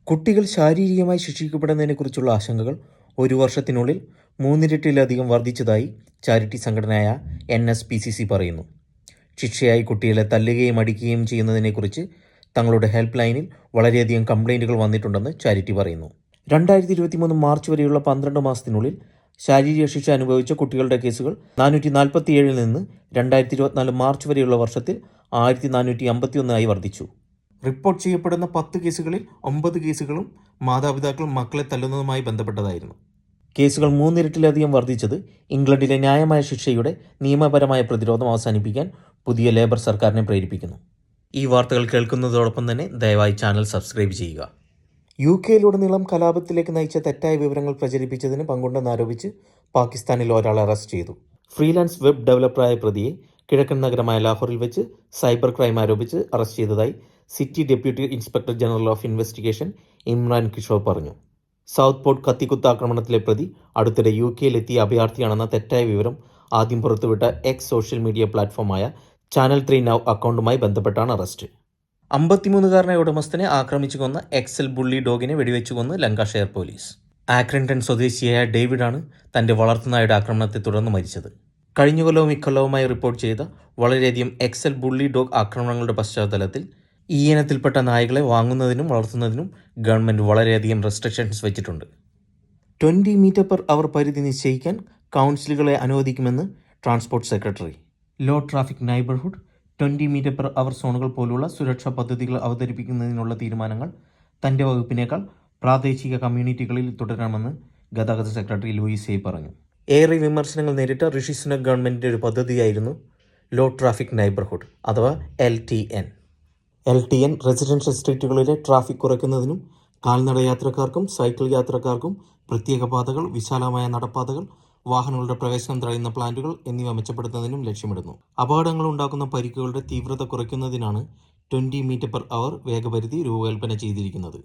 കുട്ടികൾ ശാരീരികമായി ശിക്ഷിക്കപ്പെടുന്നതിനെക്കുറിച്ചുള്ള ആശങ്കകൾ ഒരു വർഷത്തിനുള്ളിൽ 3 ഇരട്ടിയിലധികം വർദ്ധിച്ചതായി ചാരിറ്റി സംഘടനയായ NSPCC പറയുന്നു. ശിക്ഷയായി കുട്ടികളെ തല്ലുകയും അടിക്കുകയും ചെയ്യുന്നതിനെക്കുറിച്ച് തങ്ങളുടെ ഹെൽപ്പ് ലൈനിൽ വളരെയധികം കംപ്ലൈൻറ്റുകൾ വന്നിട്ടുണ്ടെന്ന് ചാരിറ്റി പറയുന്നു. 2023 മാർച്ച് വരെയുള്ള 12 മാസത്തിനുള്ളിൽ ശാരീരിക ശിക്ഷ അനുഭവിച്ച കുട്ടികളുടെ കേസുകൾ 447 നിന്ന് 2024 മാർച്ച് വരെയുള്ള വർഷത്തിൽ 1451 വർദ്ധിച്ചു. റിപ്പോർട്ട് ചെയ്യപ്പെടുന്ന 10 കേസുകളിൽ 9 കേസുകളും മാതാപിതാക്കൾ മക്കളെ തല്ലുന്നതുമായി ബന്ധപ്പെട്ടതായിരുന്നു. കേസുകൾ 3 ഇരട്ടിയിലധികം വർദ്ധിച്ചത് ഇംഗ്ലണ്ടിലെ ന്യായമായ ശിക്ഷയുടെ നിയമപരമായ പ്രതിരോധം അവസാനിപ്പിക്കാൻ പുതിയ ലേബർ സർക്കാരിനെ പ്രേരിപ്പിക്കുന്നു. ഈ വാർത്തകൾ കേൾക്കുന്നതോടൊപ്പം തന്നെ ദയവായി ചാനൽ സബ്സ്ക്രൈബ് ചെയ്യുക. UK-യിലുടനീളം കലാപത്തിലേക്ക് നയിച്ച തെറ്റായ വിവരങ്ങൾ പ്രചരിപ്പിച്ചതിന് പങ്കുണ്ടെന്നാരോപിച്ച് പാകിസ്ഥാനിൽ ഒരാളെ അറസ്റ്റ് ചെയ്തു. ഫ്രീലാൻസ് വെബ് ഡെവലപ്പറായ പ്രതിയെ കിഴക്കൻ നഗരമായ ലാഹോറിൽ വെച്ച് സൈബർ ക്രൈം ആരോപിച്ച് അറസ്റ്റ് ചെയ്തതായി city deputy inspector general of investigation Imran Kishore പറഞ്ഞു. സൗത്ത് പോർട്ട് കത്തിക്കുത്ത് ആക്രമണത്തിലെ പ്രതി അടുത്തിടെ UK-യിലെത്തിയ അഭയാർത്ഥിയാണെന്ന തെറ്റായ വിവരം ആദ്യം പുറത്തുവിട്ട എക്സ് സോഷ്യൽ മീഡിയ പ്ലാറ്റ്ഫോമായ ചാനൽ 3 നൗ അക്കൗണ്ടുമായി ബന്ധപ്പെട്ടാണ് അറസ്റ്റ്. 53-കാരനായ ഉടമസ്ഥനെ ആക്രമിച്ചു കൊന്ന എക്സൽ ബുള്ളി ഡോഗിനെ വെടിവെച്ചു കൊന്ന് ലങ്കാഷെയർ പോലീസ്. ആക്രിൻടൺ സ്വദേശിയായ ഡേവിഡാണ് തന്റെ വളർത്തുനായുടെ ആക്രമണത്തെ തുടർന്ന് മരിച്ചത്. കഴിഞ്ഞ കൊല്ലവും ഇക്കൊല്ലവുമായി റിപ്പോർട്ട് ചെയ്ത വളരെയധികം എക്സൽ ബുള്ളി ഡോഗ് ആക്രമണങ്ങളുടെ പശ്ചാത്തലത്തിൽ ഈ ഇനത്തിൽപ്പെട്ട നായകളെ വാങ്ങുന്നതിനും വളർത്തുന്നതിനും ഗവൺമെൻറ് വളരെയധികം റെസ്ട്രിക്ഷൻസ് വെച്ചിട്ടുണ്ട്. 20 മീറ്റർ/അവർ പരിധി നിശ്ചയിക്കാൻ കൗൺസിലുകളെ അനുവദിക്കുമെന്ന് transport secretary. Low traffic neighbourhood 20 metre hour സോണുകൾ പോലുള്ള സുരക്ഷാ പദ്ധതികൾ അവതരിപ്പിക്കുന്നതിനുള്ള തീരുമാനങ്ങൾ തൻ്റെ വകുപ്പിനേക്കാൾ പ്രാദേശിക കമ്മ്യൂണിറ്റികളിൽ തുടരാമെന്ന് ഗതാഗത സെക്രട്ടറി ലൂയിസ് ഹേ പറഞ്ഞു. ഏറെ വിമർശനങ്ങൾ നേരിട്ട ഋഷി സുനക് ഗവൺമെൻറ്റിൻ്റെ ഒരു പദ്ധതിയായിരുന്നു ലോ ട്രാഫിക് നൈബർഹുഡ് അഥവാ LTN. LTN റെസിഡൻഷ്യൽ സ്ട്രീറ്റുകളിലെ ട്രാഫിക് കുറയ്ക്കുന്നതിനും കാൽനട യാത്രക്കാർക്കും സൈക്കിൾ യാത്രക്കാർക്കും പ്രത്യേക പാതകൾ, വിശാലമായ നടപ്പാതകൾ, വാഹനങ്ങളുടെ പ്രവേശനം തടയുന്ന പ്ലാന്റുകൾ എന്നിവ മെച്ചപ്പെടുത്തുന്നതിനും ലക്ഷ്യമിടുന്നു. അപകടങ്ങൾ ഉണ്ടാക്കുന്ന പരിക്കുകളുടെ തീവ്രത കുറയ്ക്കുന്നതിനാണ് 20 മീറ്റർ/അവർ വേഗപരിധി രൂപകൽപ്പന ചെയ്തിരിക്കുന്നത്.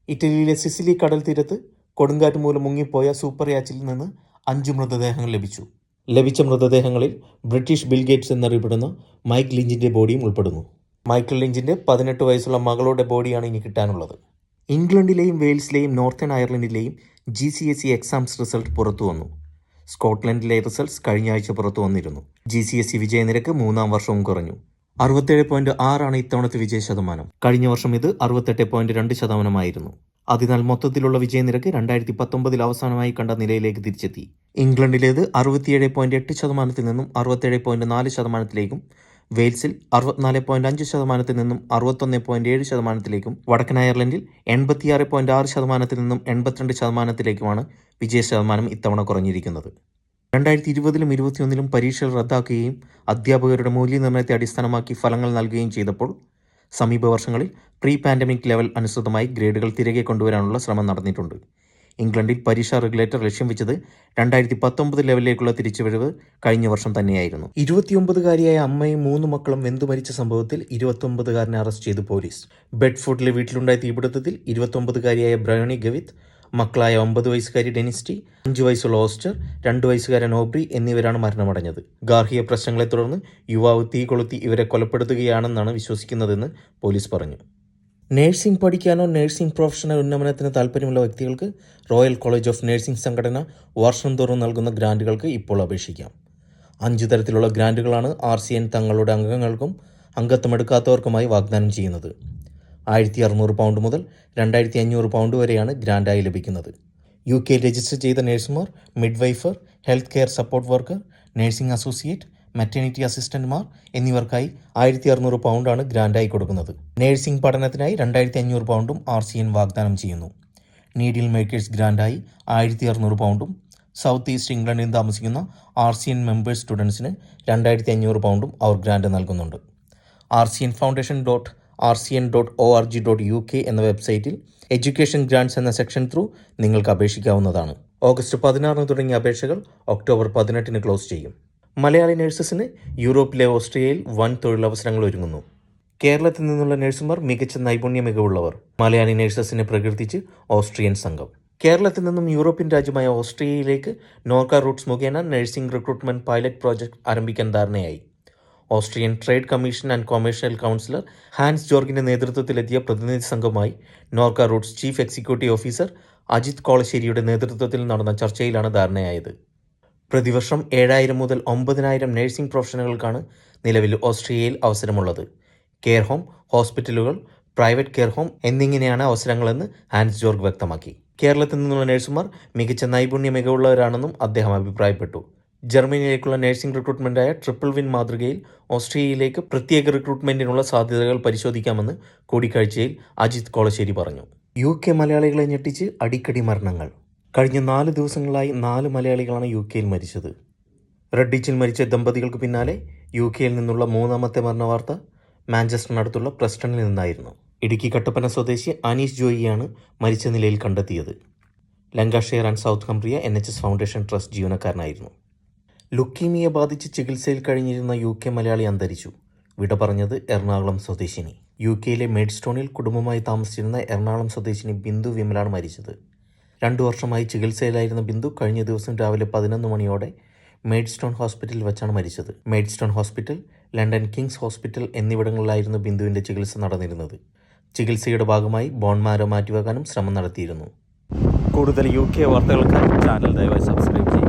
ഇറ്റലിയിലെ സിസിലി കടൽ തീരത്ത് കൊടുങ്കാറ്റ് മൂലം മുങ്ങിപ്പോയ സൂപ്പർ യാച്ചിൽ നിന്ന് 5 മൃതദേഹങ്ങൾ ലഭിച്ച മൃതദേഹങ്ങളിൽ ബ്രിട്ടീഷ് ബിൽ ഗേറ്റ്സ് എന്നറിയപ്പെടുന്ന മൈക്ക് ലിഞ്ചിൻ്റെ ബോഡിയും ഉൾപ്പെടുന്നു. മൈക്കിൾ ലിഞ്ചിൻ്റെ 18 വയസ്സുള്ള മകളുടെ ബോഡിയാണ് ഇനി കിട്ടാനുള്ളത്. ഇംഗ്ലണ്ടിലെയും വെയിൽസിലെയും നോർത്തേൺ അയർലൻഡിലെയും GCSE എക്സാംസ് റിസൾട്ട് പുറത്തു വന്നു. സ്കോട്ട്ലൻഡിലെ റിസൾട്ട്സ് കഴിഞ്ഞ ആഴ്ച പുറത്തു വന്നിരുന്നു. GCSE വിജയനിരക്ക് 3-ാം വർഷവും കുറഞ്ഞു. 67.6 ഇത്തവണത്തെ വിജയ ശതമാനം. കഴിഞ്ഞ വർഷം ഇത് 68.2% അതിനാൽ മൊത്തത്തിലുള്ള വിജയനിരക്ക് 2019 അവസാനമായി കണ്ട നിലയിലേക്ക് തിരിച്ചെത്തി. ഇംഗ്ലണ്ടിലേത് 67.8% നിന്നും 67.4%ലേക്കും, വെയിൽസിൽ 64.5% നിന്നും 61.7%ലേക്കും, വടക്കൻ അയർലൻഡിൽ 86.6% നിന്നും 82%ലേക്കുമാണ് വിജയ ശതമാനം ഇത്തവണ കുറഞ്ഞിരിക്കുന്നത്. 2020-ലും 2021-ലും പരീക്ഷകൾ റദ്ദാക്കുകയും അധ്യാപകരുടെ മൂല്യനിർണ്ണയത്തെ അടിസ്ഥാനമാക്കി ഫലങ്ങൾ നൽകുകയും ചെയ്തപ്പോൾ സമീപ വർഷങ്ങളിൽ പ്രീ പാൻഡമിക് ലെവൽ അനുസൃതമായി ഗ്രേഡുകൾ തിരികെ കൊണ്ടുവരാനുള്ള ശ്രമം നടന്നിട്ടുണ്ട്. ഇംഗ്ലണ്ടിൽ പരീക്ഷാ റെഗുലേറ്റർ ലക്ഷ്യം വെച്ചത് 2019 ലെവലിലേക്കുള്ള തിരിച്ചുവരവ് കഴിഞ്ഞ വർഷം തന്നെയായിരുന്നു. 29-കാരിയായ അമ്മയും 3 മക്കളും വെന്തുമരിച്ച സംഭവത്തിൽ 29-കാരനെ അറസ്റ്റ് ചെയ്തു പോലീസ്. ബെഡ്ഫോർഡിലെ വീട്ടിലുണ്ടായ തീപിടുത്തത്തിൽ 29-കാരിയായ ബ്രയോണി ഗവിത്ത്, മക്കളായ 9 വയസ്സുകാരി ഡെനിസ്റ്റി, 5 വയസ്സുള്ള ഓസ്റ്റർ, 2 വയസ്സുകാരൻ ഓബ്രി എന്നിവരാണ് മരണമടഞ്ഞത്. ഗാർഹിക പ്രശ്നങ്ങളെ തുടർന്ന് യുവാവ് തീ കൊളുത്തി ഇവരെ കൊലപ്പെടുത്തുകയാണെന്നാണ് വിശ്വസിക്കുന്നതെന്ന് പോലീസ് പറഞ്ഞു. നഴ്സിംഗ് പഠിക്കാനോ നഴ്സിംഗ് പ്രൊഫഷണൽ ഉന്നമനത്തിന് താൽപ്പര്യമുള്ള വ്യക്തികൾക്ക് റോയൽ കോളേജ് ഓഫ് നഴ്സിംഗ് സംഘടന വർഷം തോറും നൽകുന്ന ഗ്രാൻറ്റുകൾക്ക് ഇപ്പോൾ അപേക്ഷിക്കാം. 5 തരത്തിലുള്ള ഗ്രാൻറ്റുകളാണ് RCN തങ്ങളുടെ അംഗങ്ങൾക്കും അംഗത്വമെടുക്കാത്തവർക്കുമായി വാഗ്ദാനം ചെയ്യുന്നത്. £1,600 മുതൽ £2,500 വരെയാണ് ഗ്രാൻഡായി ലഭിക്കുന്നത്. UK രജിസ്റ്റർ ചെയ്ത നഴ്സുമാർ, മിഡ്വൈഫർ, health care support worker, nursing associate, maternity അസിസ്റ്റന്റുമാർ എന്നിവർക്കായി £1,600 ഗ്രാൻഡായി കൊടുക്കുന്നത്. നഴ്സിംഗ് പഠനത്തിനായി £2,500 RCN വാഗ്ദാനം ചെയ്യുന്നു. നീഡിൽ മേക്കേഴ്സ് ഗ്രാൻഡായി £1,600, സൗത്ത് ഈസ്റ്റ് ഇംഗ്ലണ്ടിൽ താമസിക്കുന്ന RCN മെമ്പേഴ്സ് സ്റ്റുഡൻസിന് £2,500 അവർ ഗ്രാൻഡ് നൽകുന്നുണ്ട്. RCNFoundation.RCN.org.UK എന്ന വെബ്സൈറ്റിൽ എഡ്യൂക്കേഷൻ ഗ്രാൻഡ്സ് എന്ന സെക്ഷൻ ത്രൂ നിങ്ങൾക്ക് അപേക്ഷിക്കാവുന്നതാണ്. ഓഗസ്റ്റ് 16 തുടങ്ങിയ അപേക്ഷകൾ ഒക്ടോബർ 18 ക്ലോസ് ചെയ്യും. മലയാളി നഴ്സസിന് യൂറോപ്പിലെ ഓസ്ട്രിയയിൽ വൻ തൊഴിലവസരങ്ങൾ ഒരുങ്ങുന്നു. കേരളത്തിൽ നിന്നുള്ള നഴ്സുമാർ മികച്ച നൈപുണ്യ മികവുള്ളവർ. മലയാളി നഴ്സസിനെ പ്രകീർത്തിച്ച് ഓസ്ട്രിയൻ സംഘം. കേരളത്തിൽ നിന്നും യൂറോപ്യൻ രാജ്യമായ ഓസ്ട്രിയയിലേക്ക് നോർക്ക റൂട്ട്സ് മുഖേന നഴ്സിംഗ് റിക്രൂട്ട്മെന്റ് പൈലറ്റ് പ്രോജക്ട് ആരംഭിക്കാൻ ധാരണയായി. Austrian trade commission and commercial councillor Hans ജോർഗിന്റെ നേതൃത്വത്തിലെത്തിയ പ്രതിനിധി സംഘവുമായി Norka Roots chief executive officer Ajith കോളശ്ശേരിയുടെ നേതൃത്വത്തിൽ നടന്ന ചർച്ചയിലാണ് ധാരണയായത്. പ്രതിവർഷം 7,000 മുതൽ 9,000 നഴ്സിംഗ് പ്രൊഫഷണലുകൾക്കാണ് നിലവിൽ ഓസ്ട്രിയയിൽ അവസരമുള്ളത്. കെയർ ഹോം, ഹോസ്പിറ്റലുകൾ, പ്രൈവറ്റ് കെയർ ഹോം എന്നിങ്ങനെയാണ് അവസരങ്ങളെന്ന് ഹാൻസ് ജോർഗ് വ്യക്തമാക്കി. കേരളത്തിൽ നിന്നുള്ള നഴ്സുമാർ മികച്ച നൈപുണ്യ മികവുള്ളവരാണെന്നും അദ്ദേഹം അഭിപ്രായപ്പെട്ടു. ജർമ്മനിയിലേക്കുള്ള നഴ്സിംഗ് റിക്രൂട്ട്മെന്റായ ട്രിപ്പിൾ വിൻ മാതൃകയിൽ ഓസ്ട്രിയയിലേക്ക് പ്രത്യേക റിക്രൂട്ട്മെന്റിനുള്ള സാധ്യതകൾ പരിശോധിക്കാമെന്ന് കൂടിക്കാഴ്ചയിൽ അജിത് കോളശ്ശേരി പറഞ്ഞു. UK മലയാളികളെ ഞെട്ടിച്ച് അടിക്കടി മരണങ്ങൾ. കഴിഞ്ഞ 4 ദിവസങ്ങളായി 4 മലയാളികളാണ് UK മരിച്ചത്. റെഡിച്ചിൽ മരിച്ച ദമ്പതികൾക്ക് പിന്നാലെ UK നിന്നുള്ള 3ാമത്തെ മരണവാർത്ത മാഞ്ചസ്റ്ററിനടുത്തുള്ള പ്രസ്റ്റണിൽ നിന്നായിരുന്നു. ഇടുക്കി കട്ടപ്പന സ്വദേശി അനീഷ് ജോയിയാണ് മരിച്ച നിലയിൽ കണ്ടെത്തിയത്. Lancashire and South Cumbria NHS foundation trust ജീവനക്കാരനായിരുന്നു. ലുക്കീമിയ ബാധിച്ച് ചികിത്സയിൽ കഴിഞ്ഞിരുന്ന UK മലയാളി അന്തരിച്ചു. വിട പറഞ്ഞത് എറണാകുളം സ്വദേശിനി. UK മെയ്ഡ്സ്റ്റോണിൽ കുടുംബമായി താമസിച്ചിരുന്ന എറണാകുളം സ്വദേശിനി ബിന്ദു വിമലാണ് മരിച്ചത്. 2 വർഷമായി ചികിത്സയിലായിരുന്ന ബിന്ദു കഴിഞ്ഞ ദിവസം രാവിലെ 11 മണിയോടെ മെയ്ഡ്സ്റ്റോൺ ഹോസ്പിറ്റലിൽ വെച്ചാണ് മരിച്ചത്. Maidstone hospital, London Kings hospital എന്നിവിടങ്ങളിലായിരുന്നു ബിന്ദുവിൻ്റെ ചികിത്സ നടന്നിരുന്നത്. ചികിത്സയുടെ ഭാഗമായി ബോൺ മാരോ മാറ്റിവെക്കാനും ശ്രമം നടത്തിയിരുന്നു. കൂടുതൽ UK വാർത്തകൾക്കായി ചാനൽ ദയവായി സബ്സ്ക്രൈബ് ചെയ്യുക.